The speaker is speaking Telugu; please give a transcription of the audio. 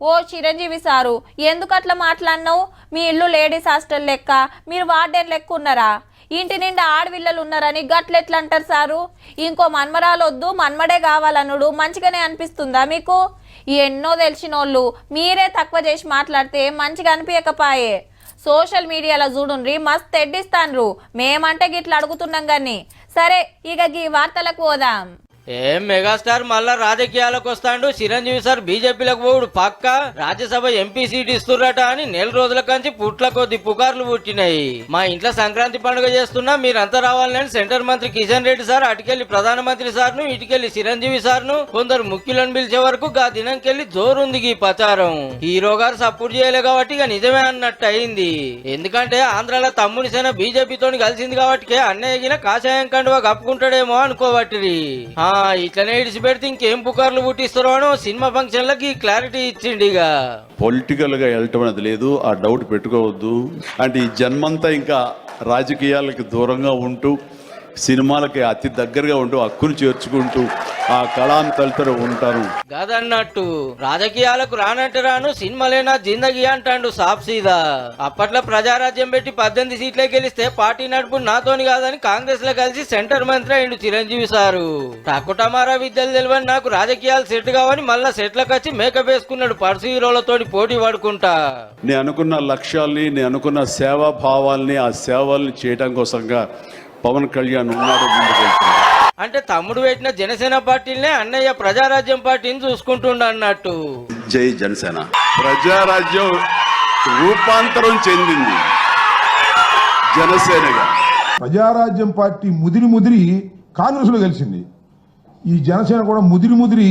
ఓ చిరంజీవి సారు, ఎందుకు అట్లా మాట్లాడినావు? మీ ఇల్లు లేడీస్ హాస్టల్ లెక్క, మీరు వార్డెన్ లెక్క ఉన్నారా? ఇంటి నిండా ఆడవిల్లలు ఉన్నారని గట్లెట్లా అంటారు సారు? ఇంకో మన్మరాలొద్దు, మన్మడే కావాలనుడు మంచిగానే అనిపిస్తుందా మీకు? ఎన్నో తెలిసినోళ్ళు మీరే తక్కువ చేసి మాట్లాడితే మంచిగా అనిపించకపాయే. సోషల్ మీడియాలో చూడుండ్రి మస్తు ఎడ్డిస్తాన్రు, మేమంటే గిట్లా అడుగుతున్నాం గాని. సరే, ఇక ఈ వార్తలకు పోదాం. ఏం మెగాస్టార్ మళ్ళా రాజకీయాలకు వస్తాడు? చిరంజీవి సార్ బీజేపీలకు పోవుడు పక్క, రాజ్యసభ ఎంపీ సీట్ ఇస్తుర్రట అని నెల రోజుల కంచి పుట్ల కొద్ది పుకార్లు పుట్టినాయి. మా ఇంట్లో సంక్రాంతి పండుగ చేస్తున్నా, మీరంతా రావాలని సెంటర్ మంత్రి కిషన్ రెడ్డి సార్ అటుకెళ్లి ప్రధానమంత్రి సార్ను, ఇటుకెళ్లి చిరంజీవి సార్ను, కొందరు ముఖ్యులను పిలిచే వరకు గా దినంకెళ్లి జోరుంది ఈ ప్రచారం. హీరో గారు సపోర్ట్ చేయలే కాబట్టి ఇక నిజమే అన్నట్టు అయింది. ఎందుకంటే ఆంధ్రాలో తమ్ముని సేన బీజేపీతో కలిసింది కాబట్టి అన్నయ్య గిన కాషాయం కండువా కప్పుకుంటాడేమో అనుకోబట్టి ఇట్లనే ఇడిచిపెడితే ఇంకేం పుకార్లు పుట్టిస్తారో అని సినిమా ఫంక్షన్ లకి క్లారిటీ ఇచ్చిండి. ఇక పొలిటికల్ గా వెళ్ళటం అనేది లేదు, ఆ డౌట్ పెట్టుకోవద్దు. అంటే ఈ జన్మంతా ఇంకా రాజకీయాలకి దూరంగా ఉంటూ, సినిమాలకి అతి దగ్గరగా ఉంటూ, హక్కును చేర్చుకుంటూ ఆ కళాన్ని తలుతూ ఉంటారు. కాదన్నట్టు రాజకీయాలకు రానంటే రాను, సినిమాలేనా జిందగీ అంటాడు సాఫ్ సీదా. అప్పట్లో ప్రజారాజ్యం పెట్టి 18 సీట్లే గెలిస్తే పార్టీ నడుపు నాతోని కాదని కాంగ్రెస్ లో కలిసి సెంటర్ మంత్రి అయిండు చిరంజీవి సారు. టకుటమారా విద్యలు తెలివని నాకు రాజకీయాలు సెట్ కావని మళ్ళా సెట్లకు వచ్చి మేకప్ వేసుకున్నాడు పర్సు హీరోలతోటి పోటీ పడుకుంటా. నేను అనుకున్న లక్ష్యాల్ని, నేను అనుకున్న సేవా భావాల్ని, ఆ సేవల్ని చేయడం కోసంగా పవన్ కళ్యాణ్ ఉన్నాడు, ముందుకెళ్తున్నాడు. అంటే తమ్ముడు పెట్టిన జనసేన పార్టీనే అన్నయ్య ప్రజారాజ్యం పార్టీని చూసుకుంటుండ అన్నట్టు. జై జనసేన. ప్రజారాజ్యం రూపాంతరం చెందింది జనసేనగా. ప్రజారాజ్యం పార్టీ ముదిరి కాంగ్రెస్ లో కలిసింది. ఈ జనసేన కూడా ముదిరి